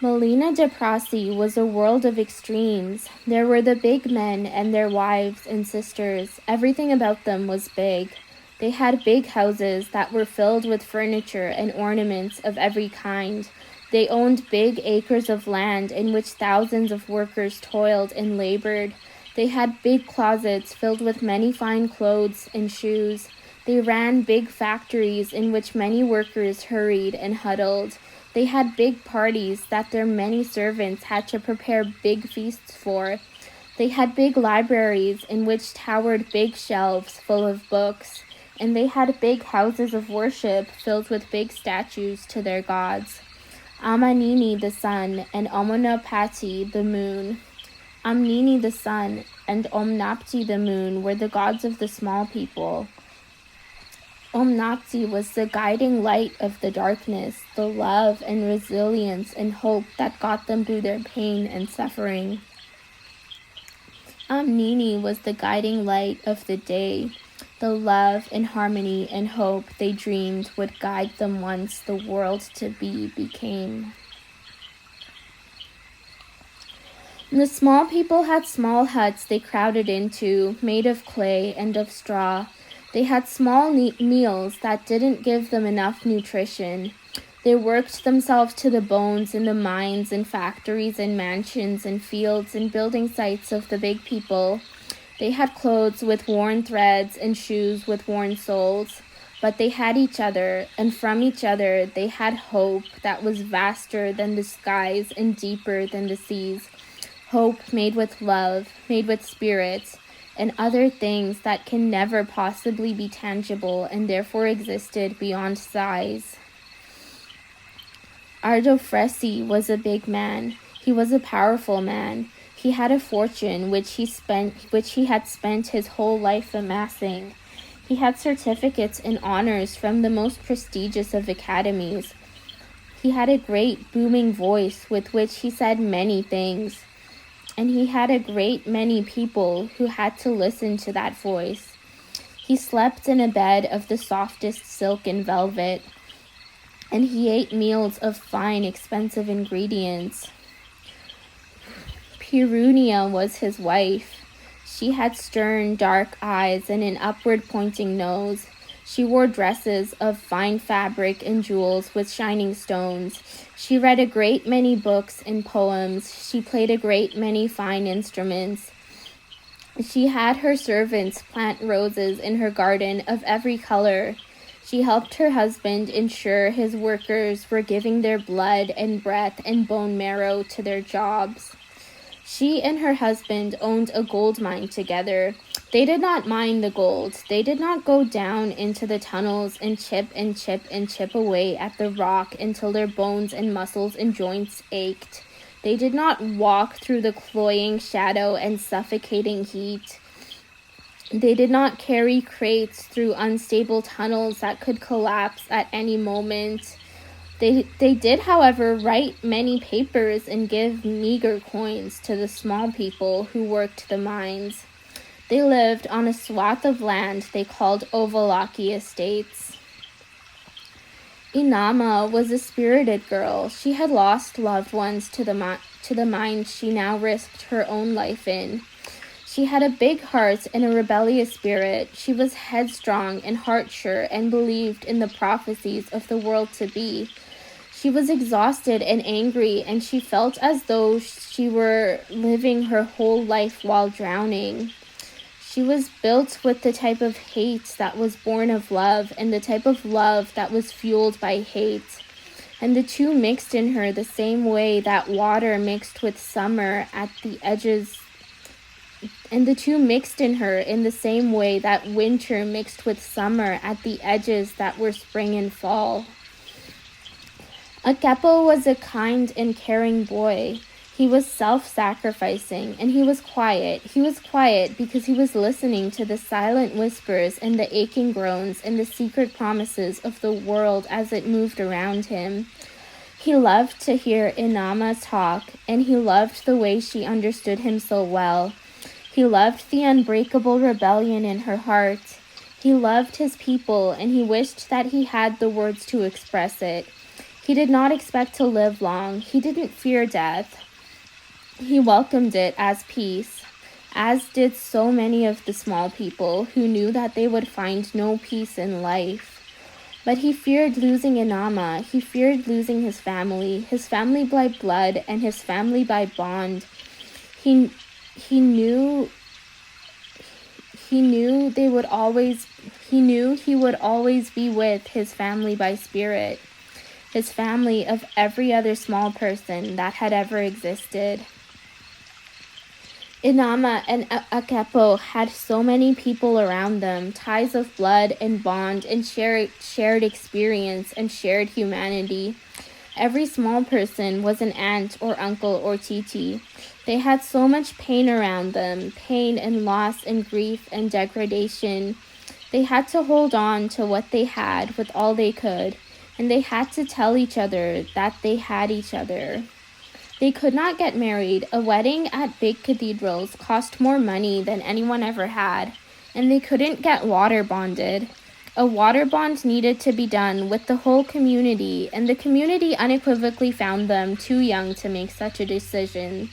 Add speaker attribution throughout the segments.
Speaker 1: Malina-Deprassi was a world of extremes. There were the big men and their wives and sisters. Everything about them was big. They had big houses that were filled with furniture and ornaments of every kind. They owned big acres of land in which thousands of workers toiled and labored. They had big closets filled with many fine clothes and shoes. They ran big factories in which many workers hurried and huddled. They had big parties that their many servants had to prepare big feasts for. They had big libraries in which towered big shelves full of books, and they had big houses of worship filled with big statues to their gods. Amanini the sun and Omonopati the moon. Amnini the sun and Omnapti the moon were the gods of the small people. Omnapti was the guiding light of the darkness, the love and resilience and hope that got them through their pain and suffering. Amnini was the guiding light of the day, the love and harmony and hope they dreamed would guide them once the world to be became. The small people had small huts they crowded into, made of clay and of straw. They had small meals that didn't give them enough nutrition. They worked themselves to the bones in the mines and factories and mansions and fields and building sites of the big people. They had clothes with worn threads and shoes with worn soles. But they had each other, and from each other they had hope that was vaster than the skies and deeper than the seas. Hope made with love, made with spirits, and other things that can never possibly be tangible and therefore existed beyond size. Ardofresi was a big man. He was a powerful man. He had a fortune which he had spent his whole life amassing. He had certificates and honors from the most prestigious of academies. He had a great booming voice with which he said many things. And he had a great many people who had to listen to that voice. He slept in a bed of the softest silk and velvet, and he ate meals of fine, expensive ingredients. Pirunia was his wife. She had stern, dark eyes and an upward-pointing nose. She wore dresses of fine fabric and jewels with shining stones. She read a great many books and poems. She played a great many fine instruments. She had her servants plant roses in her garden of every color. She helped her husband ensure his workers were giving their blood and breath and bone marrow to their jobs. She and her husband owned a gold mine together. They did not mine the gold. They did not go down into the tunnels and chip and chip and chip away at the rock until their bones and muscles and joints ached. They did not walk through the cloying shadow and suffocating heat. They did not carry crates through unstable tunnels that could collapse at any moment. They did, however, write many papers and give meager coins to the small people who worked the mines. They lived on a swath of land they called Ovalaki Estates. Inama was a spirited girl. She had lost loved ones to the mines she now risked her own life in. She had a big heart and a rebellious spirit. She was headstrong and heart-sure and believed in the prophecies of the world to be. She was exhausted and angry, and she felt as though she were living her whole life while drowning. She was built with the type of hate that was born of love and the type of love that was fueled by hate. And the two mixed in her the same way that water mixed with summer at the edges. And the two mixed in her in the same way that winter mixed with summer at the edges that were spring and fall. Akepo was a kind and caring boy. He was self-sacrificing, and he was quiet. He was quiet because he was listening to the silent whispers and the aching groans and the secret promises of the world as it moved around him. He loved to hear Inama talk, and he loved the way she understood him so well. He loved the unbreakable rebellion in her heart. He loved his people, and he wished that he had the words to express it. He did not expect to live long. He didn't fear death. He welcomed it as peace, as did so many of the small people who knew that they would find no peace in life. But he feared losing Inama. He feared losing his family by blood and his family by bond. He knew he would always be with his family by spirit, his family of every other small person that had ever existed. Inama and Akepo had so many people around them, ties of blood and bond and shared experience and shared humanity. Every small person was an aunt or uncle or titi. They had so much pain around them, pain and loss and grief and degradation. They had to hold on to what they had with all they could, and they had to tell each other that they had each other. They could not get married. A wedding at big cathedrals cost more money than anyone ever had, and they couldn't get water bonded. A water bond needed to be done with the whole community, and the community unequivocally found them too young to make such a decision.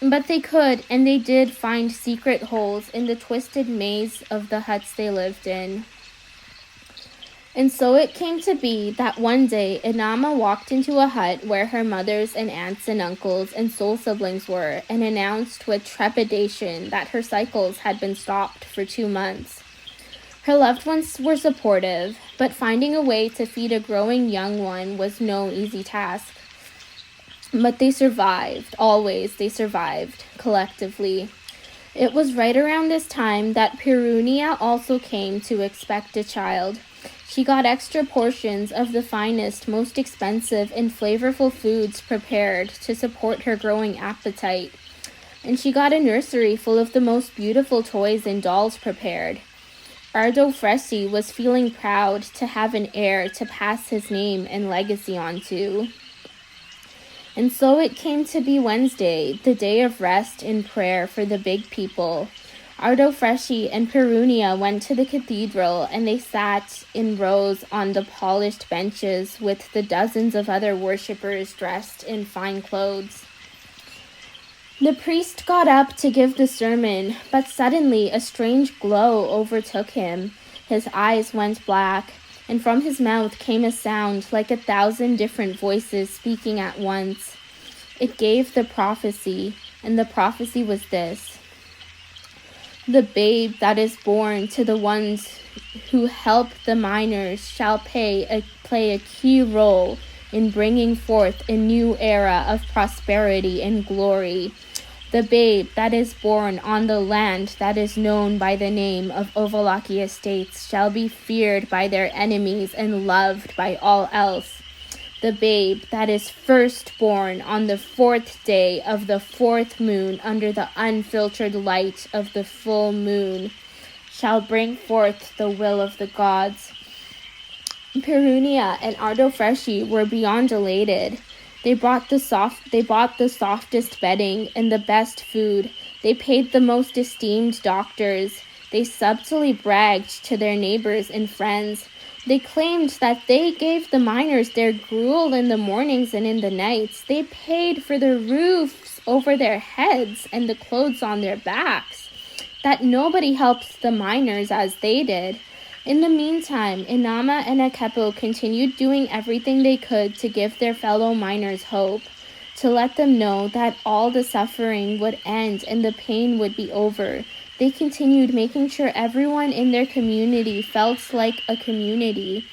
Speaker 1: But they could, and they did, find secret holes in the twisted maze of the huts they lived in. And so it came to be that one day Inama walked into a hut where her mothers and aunts and uncles and soul siblings were, and announced with trepidation that her cycles had been stopped for 2 months. Her loved ones were supportive, but finding a way to feed a growing young one was no easy task. But they survived, always they survived, collectively. It was right around this time that Perunia also came to expect a child. She got extra portions of the finest, most expensive, and flavorful foods prepared to support her growing appetite. And she got a nursery full of the most beautiful toys and dolls prepared. Ardofressi was feeling proud to have an heir to pass his name and legacy on to. And so it came to be Wednesday, the day of rest and prayer for the big people. Ardofressi and Perunia went to the cathedral, and they sat in rows on the polished benches with the dozens of other worshippers dressed in fine clothes. The priest got up to give the sermon, but suddenly a strange glow overtook him. His eyes went black, and from his mouth came a sound like 1,000 different voices speaking at once. It gave the prophecy, and the prophecy was this: the babe that is born to the ones who help the miners shall play a key role in bringing forth a new era of prosperity and glory. The babe that is born on the land that is known by the name of Ovalaki Estates shall be feared by their enemies and loved by all else. The babe that is first born on the 4th day of the 4th moon under the unfiltered light of the full moon shall bring forth the will of the gods. Perunia and Ardofressi were beyond elated. They bought the softest bedding and the best food. They paid the most esteemed doctors. They subtly bragged to their neighbors and friends. They claimed that they gave the miners their gruel in the mornings and in the nights. They paid for the roofs over their heads and the clothes on their backs. That nobody helped the miners as they did. In the meantime, Inama and Akepo continued doing everything they could to give their fellow miners hope, to let them know that all the suffering would end and the pain would be over. They continued making sure everyone in their community felt like a community,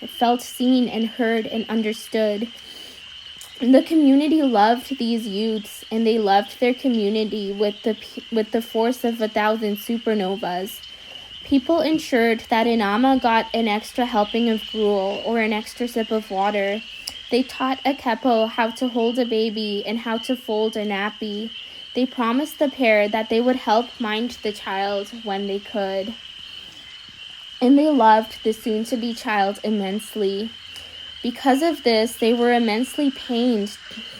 Speaker 1: felt seen and heard and understood. The community loved these youths, and they loved their community with the force of 1,000 supernovas. People ensured that Inama got an extra helping of gruel or an extra sip of water. They taught Akepo how to hold a baby and how to fold a nappy. They promised the pair that they would help mind the child when they could. And they loved the soon-to-be child immensely. Because of this, they were immensely pained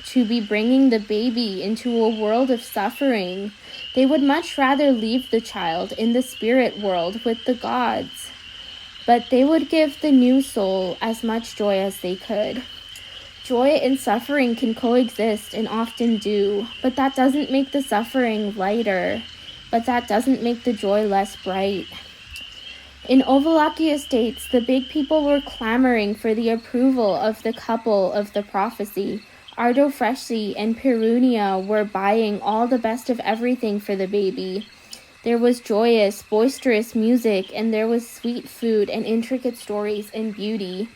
Speaker 1: to be bringing the baby into a world of suffering. They would much rather leave the child in the spirit world with the gods. But they would give the new soul as much joy as they could. Joy and suffering can coexist and often do, but that doesn't make the suffering lighter, but that doesn't make the joy less bright. In Ovalaki Estates, the big people were clamoring for the approval of the couple of the prophecy. Ardofressi and Perunia were buying all the best of everything for the baby. There was joyous, boisterous music, and there was sweet food and intricate stories and beauty.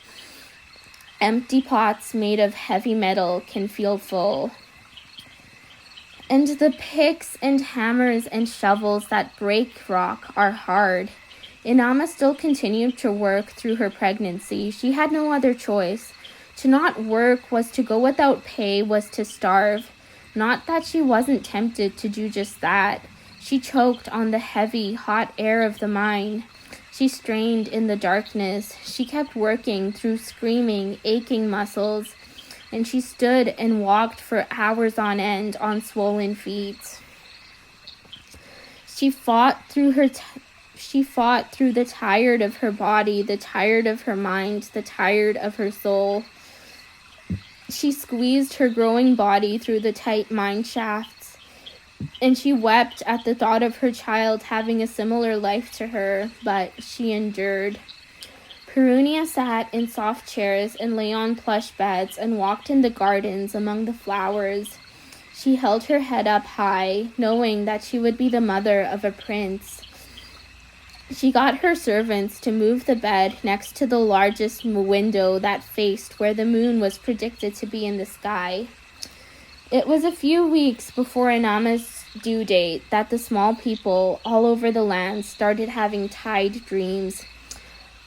Speaker 1: Empty pots made of heavy metal can feel full. And the picks and hammers and shovels that break rock are hard. Inama still continued to work through her pregnancy. She had no other choice. To not work was to go without pay, was to starve. Not that she wasn't tempted to do just that. She choked on the heavy, hot air of the mine. She strained in the darkness. She kept working through screaming, aching muscles, and she stood and walked for hours on end on swollen feet. She fought through the tired of her body, the tired of her mind, the tired of her soul. She squeezed her growing body through the tight mine shafts, and she wept at the thought of her child having a similar life to her, but she endured. Perunia sat in soft chairs and lay on plush beds and walked in the gardens among the flowers. She held her head up high, knowing that she would be the mother of a prince. She got her servants to move the bed next to the largest window that faced where the moon was predicted to be in the sky. It was a few weeks before Inama's due date that the small people all over the land started having tide dreams.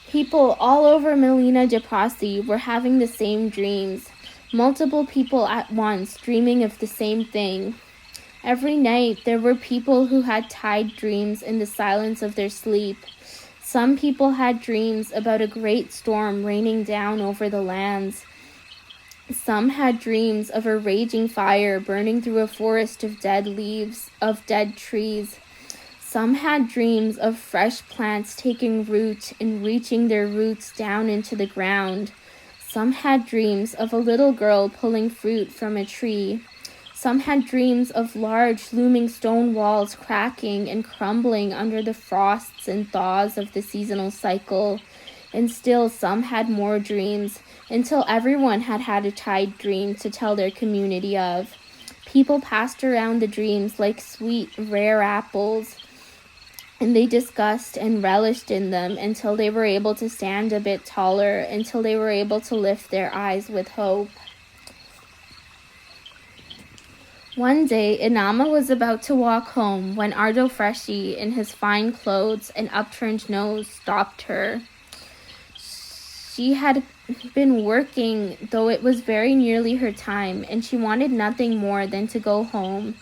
Speaker 1: People all over Malina-Deprassi were having the same dreams, multiple people at once dreaming of the same thing. Every night there were people who had tide dreams in the silence of their sleep. Some people had dreams about a great storm raining down over the lands. Some had dreams of a raging fire burning through a forest of dead leaves, of dead trees. Some had dreams of fresh plants taking root and reaching their roots down into the ground. Some had dreams of a little girl pulling fruit from a tree. Some had dreams of large looming stone walls cracking and crumbling under the frosts and thaws of the seasonal cycle. And still some had more dreams, until everyone had had a tide dream to tell their community of. People passed around the dreams like sweet, rare apples, and they discussed and relished in them until they were able to stand a bit taller, until they were able to lift their eyes with hope. One day, Inama was about to walk home when Ardofressi, in his fine clothes and upturned nose, stopped her. She had been working, though it was very nearly her time, and she wanted nothing more than to go home.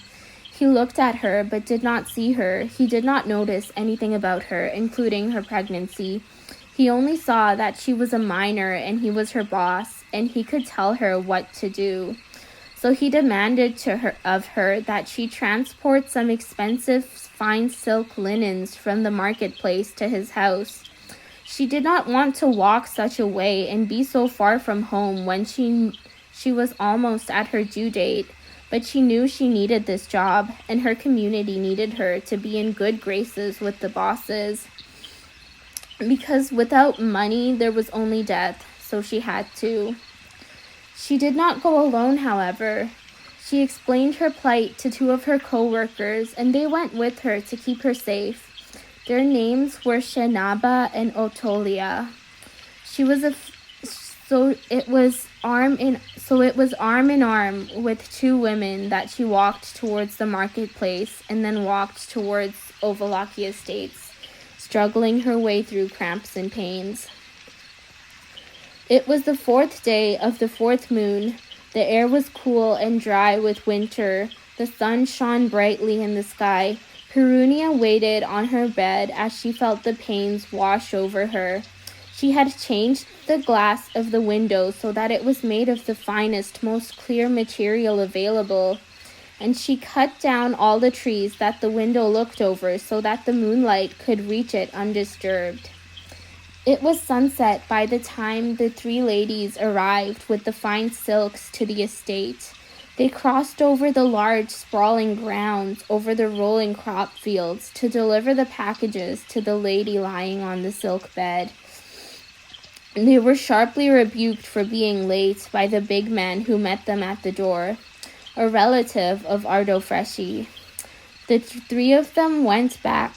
Speaker 1: He looked at her, but did not see her. He did not notice anything about her, including her pregnancy. He only saw that she was a minor and he was her boss, and he could tell her what to do. So he demanded of her that she transport some expensive fine silk linens from the marketplace to his house. She did not want to walk such a way and be so far from home when she was almost at her due date, but she knew she needed this job, and her community needed her to be in good graces with the bosses. Because without money, there was only death, so she had to. She did not go alone, however. She explained her plight to two of her co-workers, and they went with her to keep her safe. Their names were Shenaba and Otolia. It was arm in arm with two women that she walked towards the marketplace and then walked towards Ovalaki Estates, struggling her way through cramps and pains. It was the 4th day of the 4th moon. The air was cool and dry with winter. The sun shone brightly in the sky. Perunia waited on her bed as she felt the pains wash over her. She had changed the glass of the window so that it was made of the finest, most clear material available, and she cut down all the trees that the window looked over so that the moonlight could reach it undisturbed. It was sunset by the time the three ladies arrived with the fine silks to the estate. They crossed over the large, sprawling grounds, over the rolling crop fields, to deliver the packages to the lady lying on the silk bed. They were sharply rebuked for being late by the big man who met them at the door, a relative of Ardofresci. The three of them went back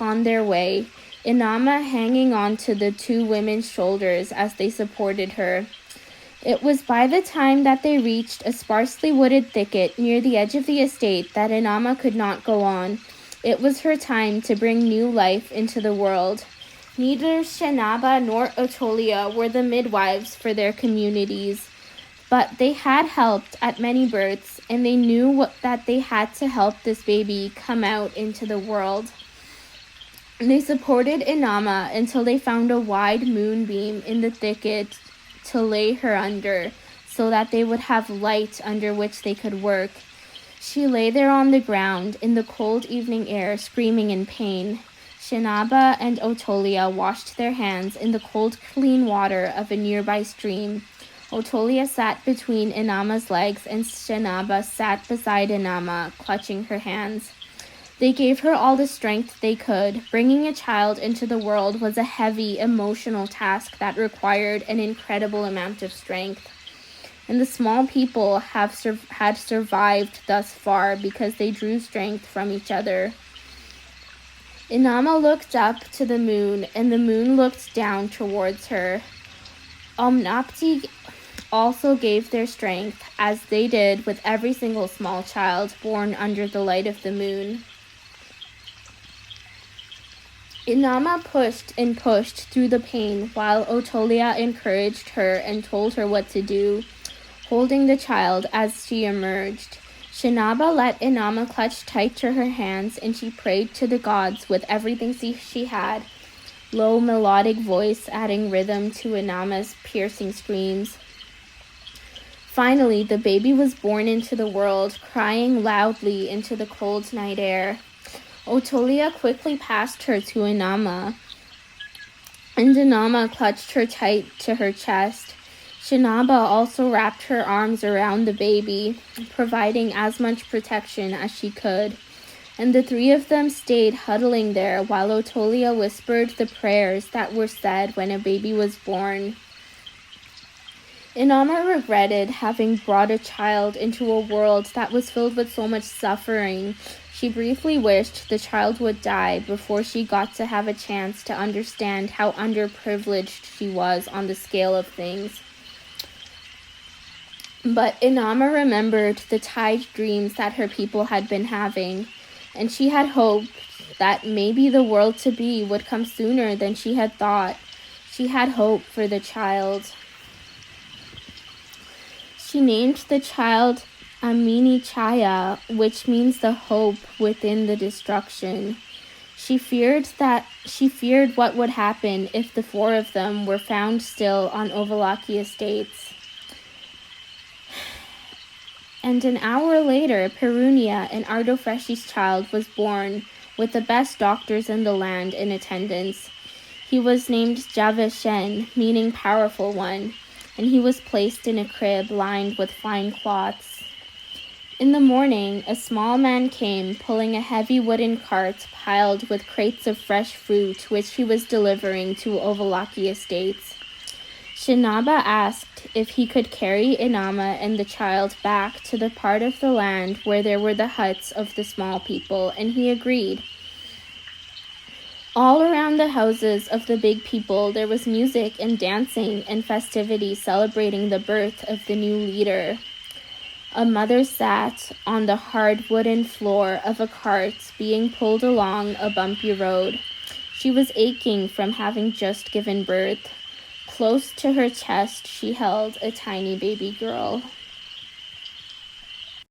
Speaker 1: on their way, Inama hanging on to the two women's shoulders as they supported her. It was by the time that they reached a sparsely wooded thicket near the edge of the estate that Inama could not go on. It was her time to bring new life into the world. Neither Shenaba nor Otolia were the midwives for their communities, but they had helped at many births, and they knew that they had to help this baby come out into the world. They supported Inama until they found a wide moonbeam in the thicket to lay her under, so that they would have light under which they could work. She lay there on the ground in the cold evening air, screaming in pain. Shenaba and Otolia washed their hands in the cold, clean water of a nearby stream. Otolia sat between Inama's legs, and Shenaba sat beside Inama, clutching her hands. They gave her all the strength they could. Bringing a child into the world was a heavy, emotional task that required an incredible amount of strength. And the small people had survived thus far because they drew strength from each other. Inama looked up to the moon, and the moon looked down towards her. Omnapti also gave their strength, as they did with every single small child born under the light of the moon. Inama pushed and pushed through the pain, while Otolia encouraged her and told her what to do, holding the child as she emerged. Shenaba let Inama clutch tight to her hands, and she prayed to the gods with everything she had, low melodic voice adding rhythm to Inama's piercing screams. Finally, the baby was born into the world, crying loudly into the cold night air. Otolia quickly passed her to Inama, and Inama clutched her tight to her chest. Shenaba also wrapped her arms around the baby, providing as much protection as she could, and the three of them stayed huddling there while Otolia whispered the prayers that were said when a baby was born. Inama regretted having brought a child into a world that was filled with so much suffering. She briefly wished the child would die before she got to have a chance to understand how underprivileged she was on the scale of things. But Inama remembered the tied dreams that her people had been having, and she had hoped that maybe the world to be would come sooner than she had thought. She had hope for the child. She named the child Amini Chaya, which means the hope within the destruction. She feared what would happen if the four of them were found still on Ovalaki estates. And an hour later, Perunia, and Ardofresci's child, was born, with the best doctors in the land in attendance. He was named Javeshen, meaning powerful one, and he was placed in a crib lined with fine cloths. In the morning, a small man came, pulling a heavy wooden cart piled with crates of fresh fruit, which he was delivering to Ovalaki estates. Shenaba asked if he could carry Inama and the child back to the part of the land where there were the huts of the small people, and he agreed. All around the houses of the big people there was music and dancing and festivity celebrating the birth of the new leader. A mother sat on the hard wooden floor of a cart being pulled along a bumpy road. She was aching from having just given birth. Close to her chest she held a tiny baby girl.